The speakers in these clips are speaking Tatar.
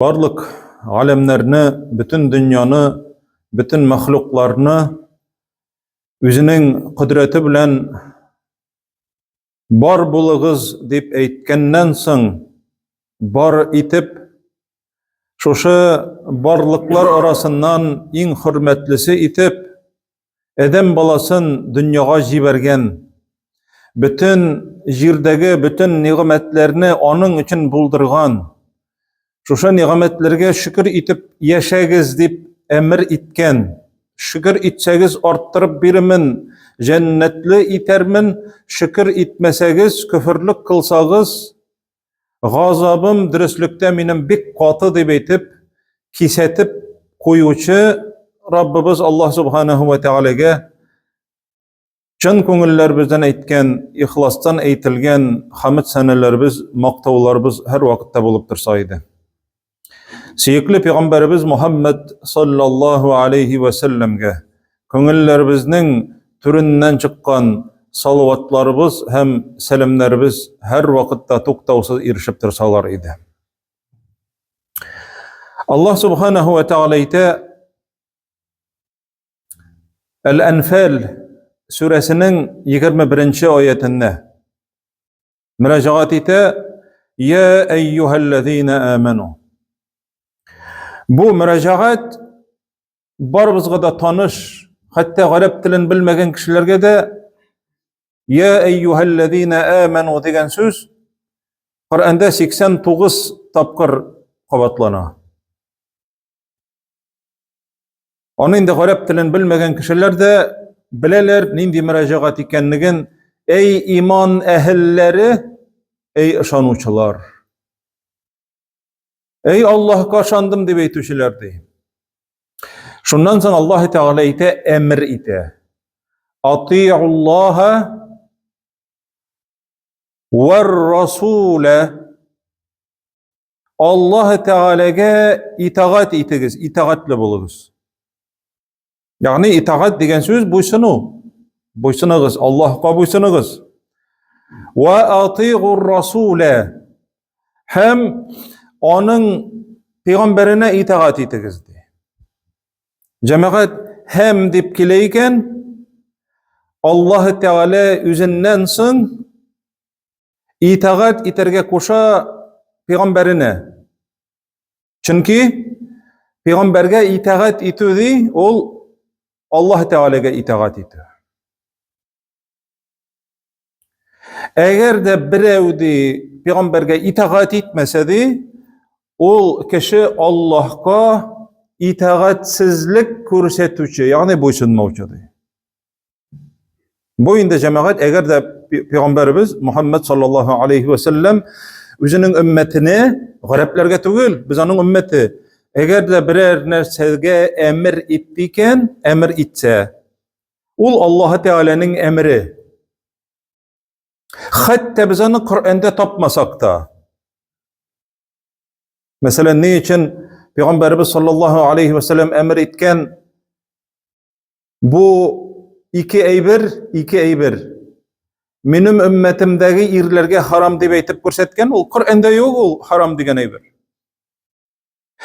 Барлык галәмнәрне, bütün дөньяны, bütün мәхлукларны үзенең кодрәте белән бар булыгыз дип әйткәннән соң бар итеп шушы барлыклар арасыннан иң хөрмәтлесе итеп Адәм баласын дөньяга җибәргән, bütün җирдәге bütün нигъмәтләрне аның өчен булдырган, шушы нигъмәтләргә шөкер итеп яшәгез дип әмер иткән, шөкер итсәгез арттырып бирмен, җәннәтле итәрмен, шөкер итмәсәгез, күфрлек кылсагыз, газабым дөрестлектә минем бик каты дип әйтеп, кисәтеп куючы Раббыбыз Аллаһ Субханаһу ва Тәгаләгә чын күңелләребездән әйткән, ихластан әйтелгән хәмд сәнәләребез, мактауларыбыз һәр вакытта булып торса иде. Сөекле Пәйгамбәребез Мухаммад саллаллаһу алейхи ва сәлләмгә күңелләребезнең түреннән чыккан салаватларыбыз һәм сәламнәребез һәр вакытта туктаусыз ирешеп торсалар иде. Аллаһ Субханаһу ва Тәгалә әйтә, Әл-Анфал сүрәсенең 21-нче аятында мөрәҗәгать итә: "Я әйюһәлләзина аману". Бу мөрәҗәгать барыбызга да таныш, хәтта гарәп телен белмәгән кешеләргә дә "Я әйюһәлләзина аману" дигән сүз Коръәндә 89 тапкыр кабатлана. Аны инде гарәп телен белмәгән кешеләр дә беләләр нинди мөрәҗәгать икәнлеген. Эй иман әһелләре, эй ышанучылар. Эй Аллаһка ышандым дип әйтүчеләр ди. Шуннан соң Аллаһ Тәгалә әйтә, әмер итә. Ати'уллаһа вар-расула. Аллаһ Тәгаләгә итагать итегез, итагатлы булыгыз. Ягъни итагать дигән сүз буйсыну. Буйсыныгыз, Аллаһка буйсыныгыз. Ва ати'ур-расула. Һәм аның пәйгамбәренә итагать итегез ди. Җәмәгать һәм дип килә икән, Аллаһ Тәгалә үзеннән соң итагать итәргә куша пәйгамбәренә. Чөнки пәйгамбәргә итагать итү ди, ул Аллаһ Тәгаләгә итагать итү. Әгәр дә берәү ди пәйгамбәргә итагать итмәсә ди, ул кеше Аллаһка итагатьсезлек күрсәтүче, ягъни буйсынмаучы ди. Бу инде җәмәгать, әгәр дә пәйгамбәребез Мухаммад саллаллаһу алейхи ва сәлләм үзенең өммәтенә, гарәпләргә түгел, без аның өммәте, әгәр дә берәр нәрсәгә әмер итпикән, әмер итсә, ул Аллаһ Тәгаләнең әмере. Хәтта без аны Коръәндә тапмасак та. Мәсәлән, ни өчен Пәйгамбәребез саллаллаһу алейхи ва сәлләм әмер иткән бу ике әйбер. Минем өммәтемдәге ирләргә харам дип әйтеп күрсәткән, ул Коръәндә юк, ул харам дигән әйбер.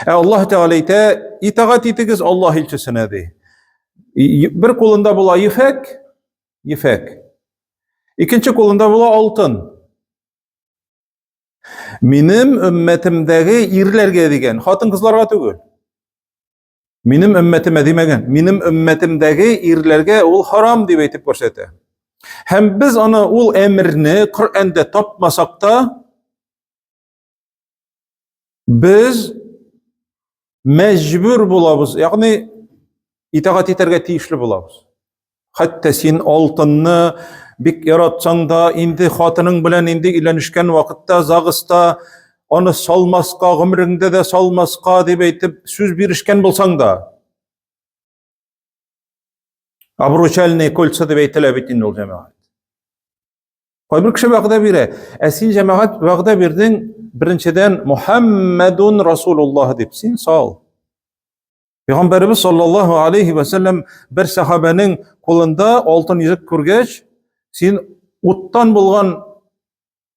Аллаһ Тәгалә әйтә, итагать итегез Аллаһ илчесенә ди. Бер кулында була ефәк. Икенче кулында була алтын. Минем өммәтемдәге ирләргә дигән, хатын-кызларга түгел. Минем өммәтемә димәгән, минем өммәтемдәге ирләргә ул харам дип әйтеп күрсәтә. Һәм без аны ул әмерне Коръәндә тапмасак та, без мәҗбүр булабыз, ягъни итагать итәргә тиешле булабыз. Хәтта син алтынны бик яратсаң да, инде хатының белән инде өйләнешкән вакытта, загыста аны салмаска, гомреңдә дә салмаска дип әйтеп сүз биришкән булсаң да, обручальные кольца дип әйтелә бит инде ул җәмәгать. Кайбер кеше вәгъдә бирә, син җәмәгать вәгъдә бирдең, беренчедән Мухаммадун Расулуллаһ дип син сал. Пәйгамбәребез саллаллаһу алейхи ва сәлләм бер сахабаның кулында алтын йөзек күргәч, син уттан булган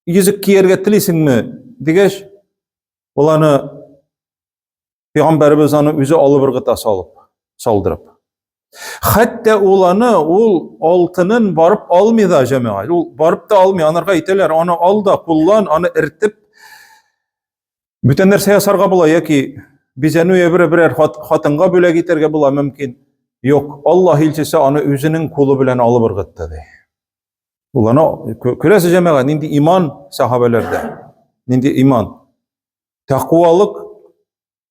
йөзек кияргә телисеңме дигәч, ул аны Peygamberimiz onu üzü alıbırgıta saldırıp. Hatta olanı ol altının barıp almıyor cemaat. Ol barıp da almıyor. Anarga iteler onu al da kullan, onu irtip bütün nerseye sarga bula ki bize nüye birer hatınga böle giderge bula mümkün. Yok. Allah ilçesi onu özünün kulu bilen alıbırgıtta de. Ulanı küresi cemaat nindi iman sahabelerde. Nindi iman. Takvalık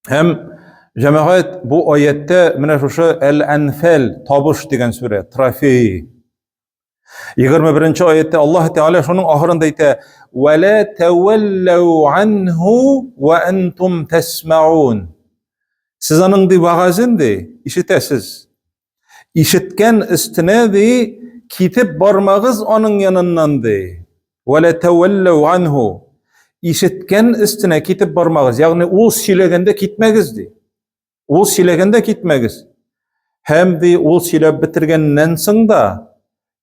hem cemaat bu ayette mine şuşu El-Enfal tabuş degen sure, trafeyi. 21. ayette Allah Teala şunun ahırında ite وَلَا تَوَلَّوْا عَنْهُ وَاَنْتُمْ تَسْمَعُونَ. Siz onun di vagazın di, işitesiz. İşitken üstüne di, kitip barmağız onun yanından di. وَلَا تَوَلَّوْا عَنْهُ. İşitken üstüne kitip barmağız. Yani ol silegende gitmegiz di. Ol silegende gitmegiz. Hem di ol silep bitirgenden soň da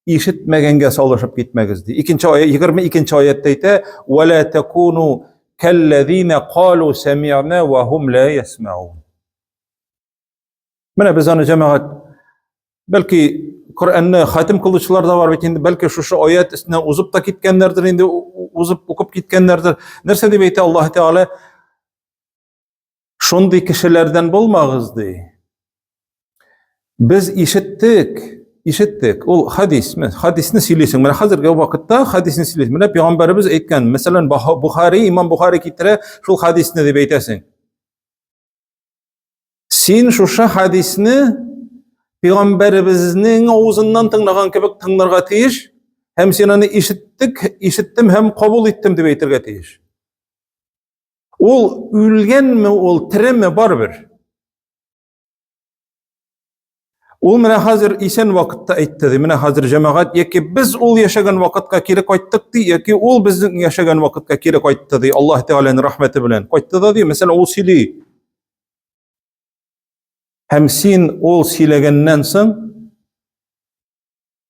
işitmegenge salışıp gitmegiz di. 22. ayette ite وَلَا تَكُونُوا كَالَّذ۪ينَ قَالُوا سَمِعْنَا وَهُمْ لَا يَسْمَعُونَ. Mene biz onu cemaat belki Kur'an'ı hatim kılıçlar da var bekindi. Belki şu ayet üstüne uzup da gitkenlerdir, indi uzup okup gitkenlerdir. Nerse de beyti Allah Teala şunday kişilerden bulmağızdı. Biz işittik. O hadisini sileysin. Mene hazırki vakitte hadisini sileysin. Mene Peygamberimiz aytgan. Mesela İmam Bukhari kitire şu hadisini de beytesin. Sen şu hadisini Peygamberimizin ağzından tınlagan kebek tınlarga tiyiş, hem sen onu işittim hem kabul ettim deb aytırga tiyiş. Ol ülgen mi, ol tire mi baribir. Ol mene hazır isen vakitte aytdı, mene hazır cemaat, yeki biz ol yaşagan vakitka kiri qaytdık di, yeki ol bizden yaşagan vakitka kiri qaytdı di, Allah Teala'nın rahmeti bilen qaytdı da di, mesela ol sili. Hem sen ol silegenden soň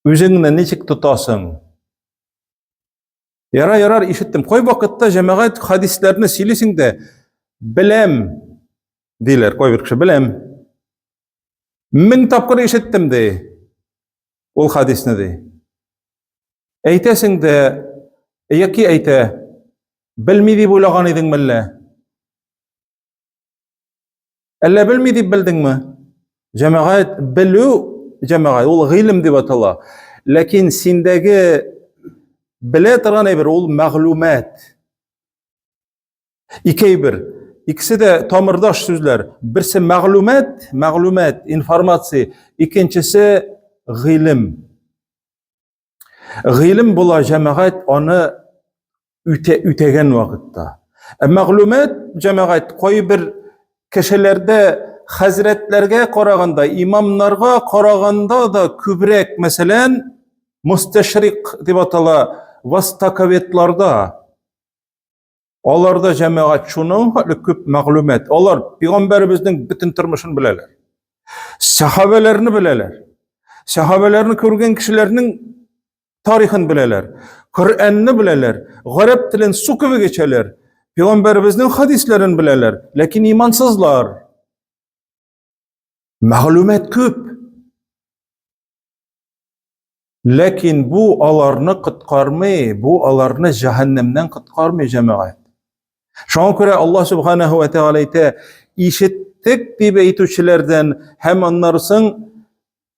özüňni neçik tutasың? Yarar işittim. Koy vakitte cemaat hadislerini silesiň de bilem diler. Koy bir kişi bilem. Min tapkır işittim de ol hadisini de. Eytesin de yeki eyte bilmedi bulagan ediň mille. Alla bilmedi bildin mi? Cemaat bilu cemaat ol g'ilim deb atala. Lakin sendagi bile turgan bir ol maglumat. İkisi de tamirdaş sözler. Birisi maglumat, informatsiya, ikincisi g'ilim. G'ilim bula cemaat onu ütegen vakitte. Maglumat cemaat koy bir kişilerde hazretlerge qaraganda, imamlarga qaraganda da kübrek meselen musteşrik deb atala vastakavetlarda. Olarda cemaat şunun hali köp maglumat. Olar Peygamberimizin bütün turmuşunu bileler. Sahabelerini bileler. Sahabelerini körgen kişilerinin tarihini bileler. Kur'an'ını bileler. Garip tilin su gibi geçerler. Peygamberimizin hadislerini bileler. Lakin imansızlar. Maglumat köp. Lakin bu alarını kıtkarmay, bu alarını cehennemden kıtkarmay cemaat. Şoňa görä Allah Subhanahu ve Teala ite işittik diýip eýtüçilerden hem anlarsın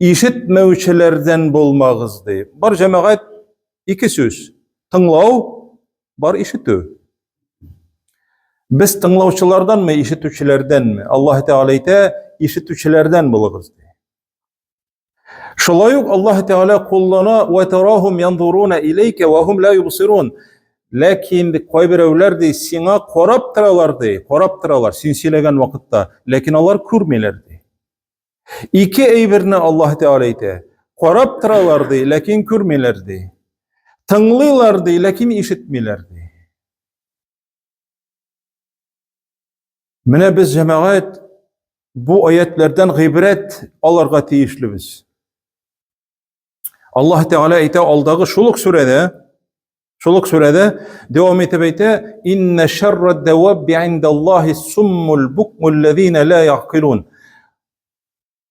işitmeýüçilerden bolmagyz diýip. Bar cemaat iki söz. Tыңlaw, bar işitü. Biz tыңlauşçulardan mı, işitüçilerden mi? Allah Teala ite işitüçilerden bolagız diýip. Şolayuk Allah Teala kullana ve terahum yanzuruna ileyke ve hum la yubsirun. Lakin koy birewler de siňa qarap turalar, sen silegen wagtda, lakin olar körmeýlerdi. İki eýbirini Allah Teala ite. Qarap turalardy, lakin körmeýlerdi. Tыңlylardy, lakin işitmeýlerdi. Mene biz cemaat bu ayetlerden gıybret alarga tiyişlibiz. Allah Teala ite aldağı şuluk surede Şoluk surede devam etip ayta inne şerred devabbi indallahi summul bukmul lezine la yaqilun.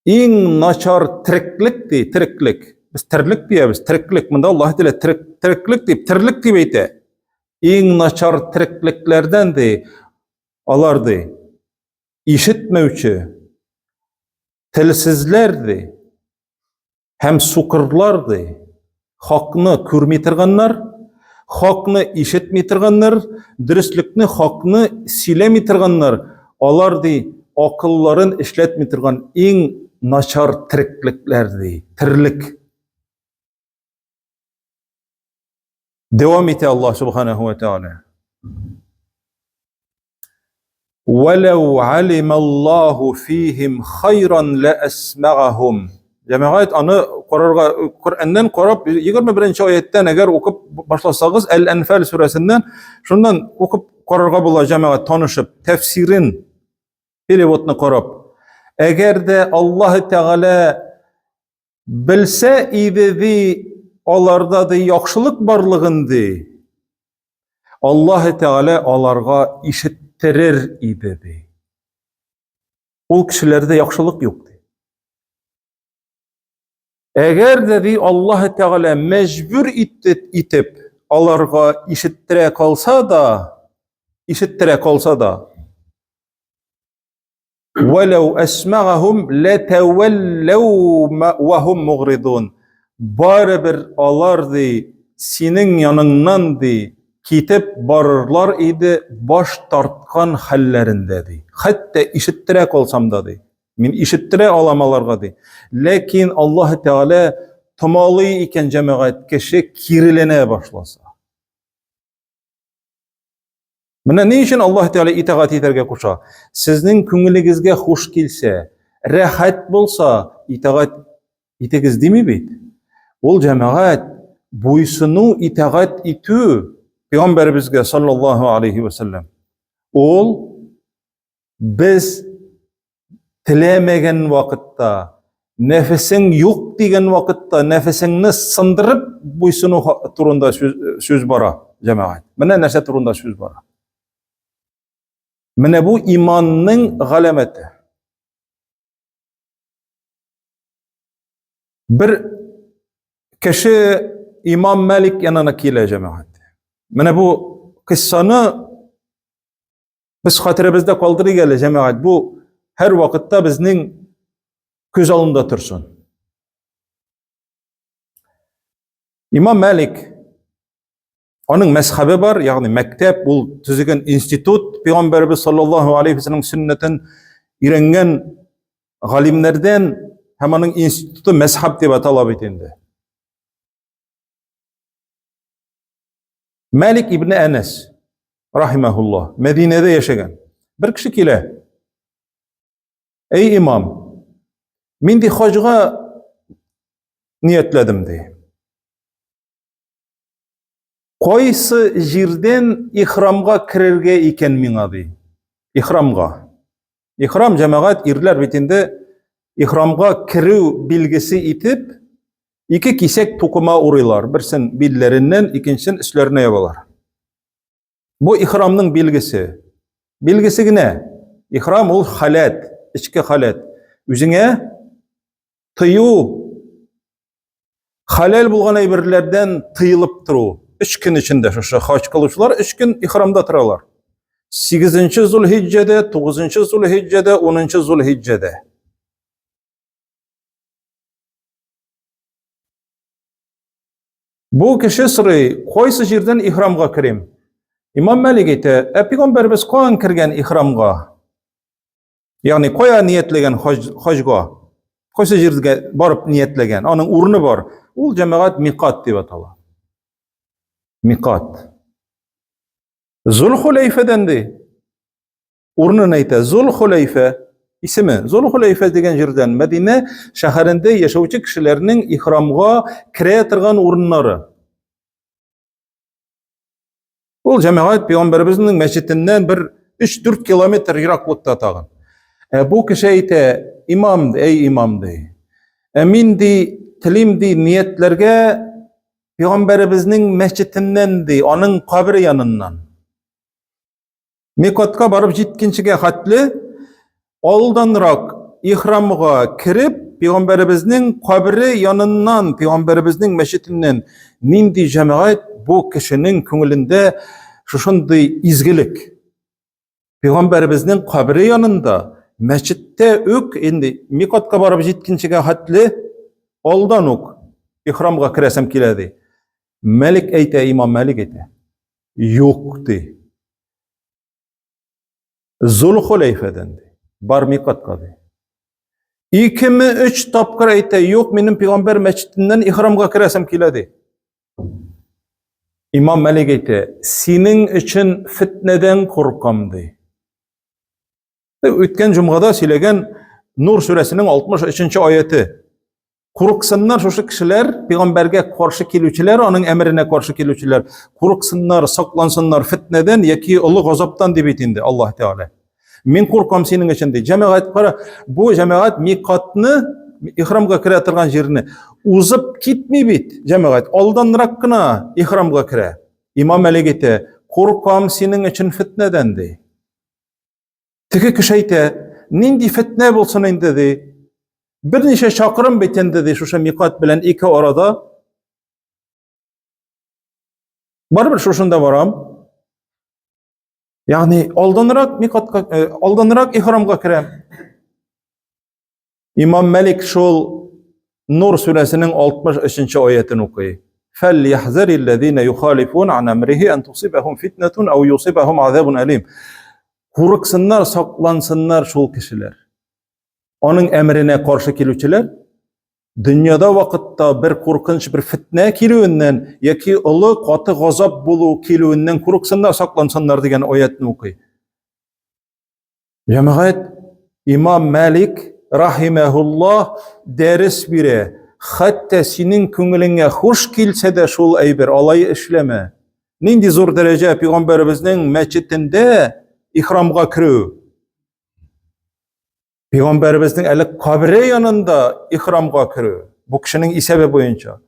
İn naçar tiriklik di, tiriklik. Biz tiriklik diyemiz, tiriklik. Mında Allah Teala tiriklik deyip, tiriklik deyip ayta. İn naçar tirikliklerden de alardı. İşitmevçi, tilsizlerdi, hem sukurlardı. Hakını körmetirganlar, hakını işitmetirganlar, dürüstlükni, hakını silemetirganlar, alardı akılların işletmetirgan en naçar tirikliklerdi, tirlik. Devam eti Allah Subhanahu ve Teala. وَلَوْ عَلِمَ اللّٰهُ ف۪يهِمْ خَيْرًا لَأَسْمَعَهُمْ. Cemaat anı Kur'an'dan korap 21. ayetten eğer okup başlasanız El-Enfal suresinden şundan okup korarga bula cemaat tanışıp tefsirin pelevotunu korap. Eğer de Allah Teala bilse idi onlarda da yaxşılık barlığındı. Allah Teala onlarga işittirir idi. O kişilerde yaxşılık yoktu. Eğer de Allah Teala mecbur itip onlarga işittire kalsa da وَلَوْ أَسْمَعَهُمْ لَتَوَلَّوْا وَهُمْ مُغْرِضُونَ. Baribir alardı senin yanından kitip barırlar idi baş tartkan hallerindeydi. Hatta işittire kalsam da min işittire alamalarga Lakin Allah Teala tamalı iken cemaat kişi kirilene başlasa. Buna ne için Allah Teala itaat ederge koşa? Sizin köngülüngizge hoş gelse, rahat bolsa itaat itegiz değil mi bit? Ol cemaat buysunu itaat itü Peygamberimizge sallallahu aleyhi ve sellem. Ol biz tilemegen vakitte, nefesin yok degen vakitte nefesini sındırıp buysunu turunda söz bara cemaat. Buna nerse turunda söz bara. Mene bu imanın galemeti. Bir kişi İmam Malik yanına kile cemaat. Mene bu kıssanı biz hatırımızda kaldırı gele cemaat. Bu her vakitte bizning göz alında tursun. İmam Malik onun mezhebi var, yani mektep, bu tüzügen institut, Peygamberimiz sallallahu aleyhi ve sellem sünnetin irengen galimlerden hemenin institutu mezhep diye talab etindi. Malik İbni Enes rahimahullah Medine'de yaşayan bir kişi kile ey imam min di hacga niyetledim diye. Koysı jirden ihramga kirerge iken min abi. İhramga. İhram cemaat irler bitinde ihramga kiriu bilgisi itip iki kisek tukuma uğraylar. Birsin billerinden, ikincisi üstlerine yabalar. Bu ihramның bilgisi. Bilgisi ne? İhram ol halet, içki halet. Üzüne tıyu, halal bulgan aybirlerden tıyılıp turu. 3 gün içinde şu haç kılışlar 3 gün ihramda turalar. 8. Zulhicce'de, 9. Zulhicce'de, 10. Zulhicce'de. Bu kişi sırrı koysa jirden ihramga kirim. İmam Malik ete, Peygamberimiz koyan kirgen ihramga. Yani koya niyetlegen hacga. Koysa jirge barıp niyetlegen. Onun urnu var. Ul cemaat miqat diye atala. Miqat. Zulhuleyfe'den de. Urnu neyte? Zulhuleyfe. İsmi. Zulhuleyfe degen jirden Medine şehrinde yaşavcı kişilerinin ihramga kireyatırgan urunları. Ol cemaat Peygamberimizin mescidinden bir 3-4 kilometre yiraklıkta tağın. Bu kişi ite imam, ey imam de. Emin di, tilim di niyetlerge Peygamberimizin mescidinden onun kabri yanından. Mikotga barıp jitkinçige hatli, oldanrak ihramga kirip, Peygamberimizin kabri yanından, Peygamberimizin mescidinden nindi cemaat bu kişinin köngülünde şuşunday izgilik. Peygamberimizin kabri yanında, mescitte ök indi Mikotga barıp jitkinçige hatli, oldanuk ihramga kiresem kiledi. Melik eyte, İmam Malik eyte. Yok de. Zulhuleyfe'dendi. Bar Mikotga de. 2-3 tapkır eyte, yok benim Peygamber mescidinden ihramga kiresem kiledi. İmam Malik eyte, senin için fitneden korkam de. Ötken cumgada söylegen Nur suresinin 63. ayeti. Kuruksunlar şu kişiler, Peygamberge karşı kilüçüler, onun emrine karşı kilüçüler. Kuruksunlar, saklansınlar fitneden, yaki ulu gazaptan debitindi Allah Teala. Min korkam senin içinde. Cemaat para, bu cemaat mikatını, ihramga kire atırgan yerini uzıp gitmey bit. Cemaat, aldanrak kına ihramga kire. İmam Malik ete, korkam senin için fitneden de. Tiki kişi ete, nindi fitne bulsun indi de. Bir neçe şakırım betende de şuşa mikat bilen iki arada baribir şuşunda varam. Yani aldanarak ihramga kirem. İmam Malik şol Nur suresinin 63. ayetini okuyor. فَلْيَحْذَرِ الَّذ۪ينَ يُخَالِفُونَ عَنْ أَمْرِهِ أَنْ تُصِبَهُمْ فِتْنَةٌ اَوْ يُصِبَهُمْ عَذَابٌ أَلِيمٌ. Korksınlar, saklansınlar şol kişiler. Onun emrine karşı kilüçüler, dünyada vakitta bir korkunç bir fitne kilüğünden, yaki ulu katı gazap bulu kilüğünden korksınlar, saklansınlar degen ayetini okuyor. Cemaat, İmam Malik rahimehullah ders bire, hatta senin köngülüne hoş kilse de şol ayber, alayı işleme. Nindi zor derece Peygamberimizin mescidinde ihramga kiriyor. Peygamberimizin eli kabri yanında ihramga kiriyor. Bu kişinin isebi boyunca.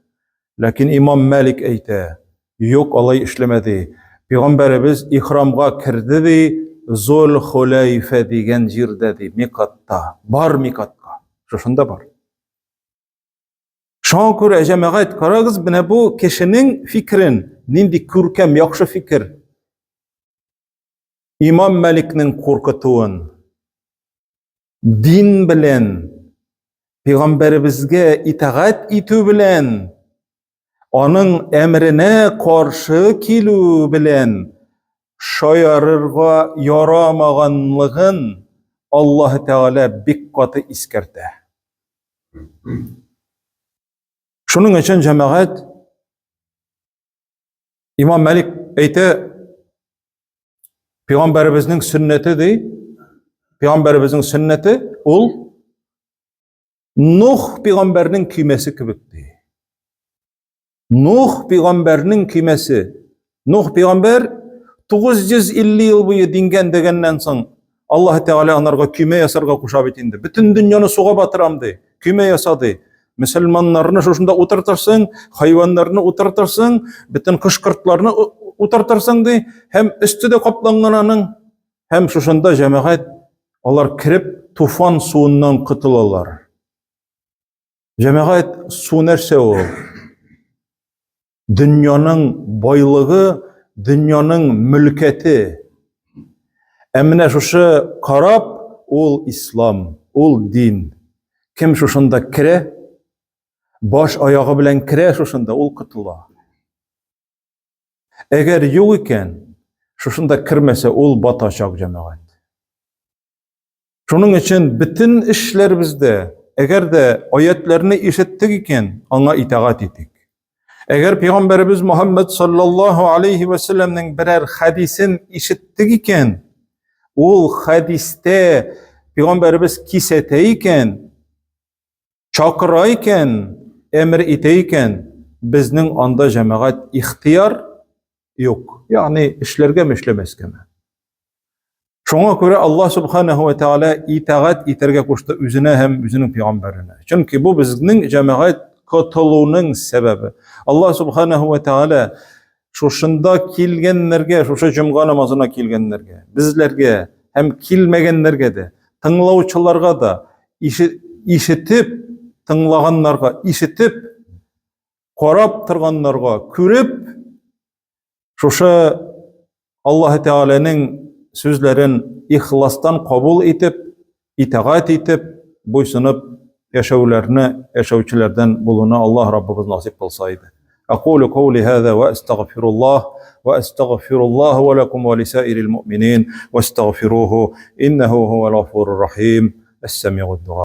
Lakin İmam Malik eyte, yok alay işlemedi. Peygamberimiz ihramga kirdi de Zulhuleyfe degen jirde de mikatta. Bar mikatta. Şuşunda bar. Şoň göre cemaat karagız bine bu kişinin fikrin nindi kürkem yakşı fikir. İmam Malik'nin korkutuğun din bilen, Peygamberimizge itaat itu bilen, onun emrine karşı kilu bilen, şayarırga yaramağanlığın Allah Teala bik katı iskerte. Şunun için cemaat, İmam Malik eyte, Peygamberimizin sünneti değil, Peygamberimizin sünneti ol Nuh peygamberinin kıymesi kibikti. Nuh peygamberinin kıymesi. Nuh peygamber 950 yıl boyu dingen degenden soň Allah Teala onlarga küme yasarga kuşap etindi. Bütün dünyanı suğa batıramdı. Küme yasadı. Müslümanlarını şuşunda oturtarsın, hayvanlarını oturtarsın, bütün kışkırtlarını oturtarsın de, hem üstüde kaplangananın, hem şuşunda cemaat onlar kirip tufan suundan kıtılalar. Cemaat su nerse o? Dünyanın baylığı, dünyanın mülketi. Emine şuşu karab, ol İslam, ol din. Kim şuşunda kire, baş ayağı bilen kire şuşunda ol kıtıla. Eğer yok iken, şuşunda kirmese ol bataşak cemaat. Şunun için bütün işler bizde, eğer de ayetlerini işittik iken, ona itaat ettik. Eğer Peygamberimiz Muhammed sallallahu aleyhi ve sellem'nin birer hadisin işittik iken, o hadiste Peygamberimiz kiseteyken, çakırayken, emir eteyken, bizning anda cemaat ihtiyar yok. Yani işlerge meşlemeskeme. Şoňa göre Allah subhanahu ve taala itaat iterge koştu üzüne hem üzünün peygamberine. Çünkü bu bizning cemaat котылуның сәбәбе. Аллах Субханаху ва Тааля шушында килгәннәргә, шушы җомга намазына килгәннәргә, безләргә һәм килмәгәннәргә дә, тыңлаучыларга да, ишетеп тыңлаганнарга, ишетеп карап торганнарга, күреп шушы Аллаһ Тааляның сүзләрен ихластан кабул итеп, итагать итеп, буйсынып яшәүчеләрдән булуны Аллаһ Раббыбыз насип кылса иде. أقول قولي هذا وأستغفر الله ولكم ولسائر المؤمنين واستغفروه إنه هو الغفور الرحيم السميع الدعاء.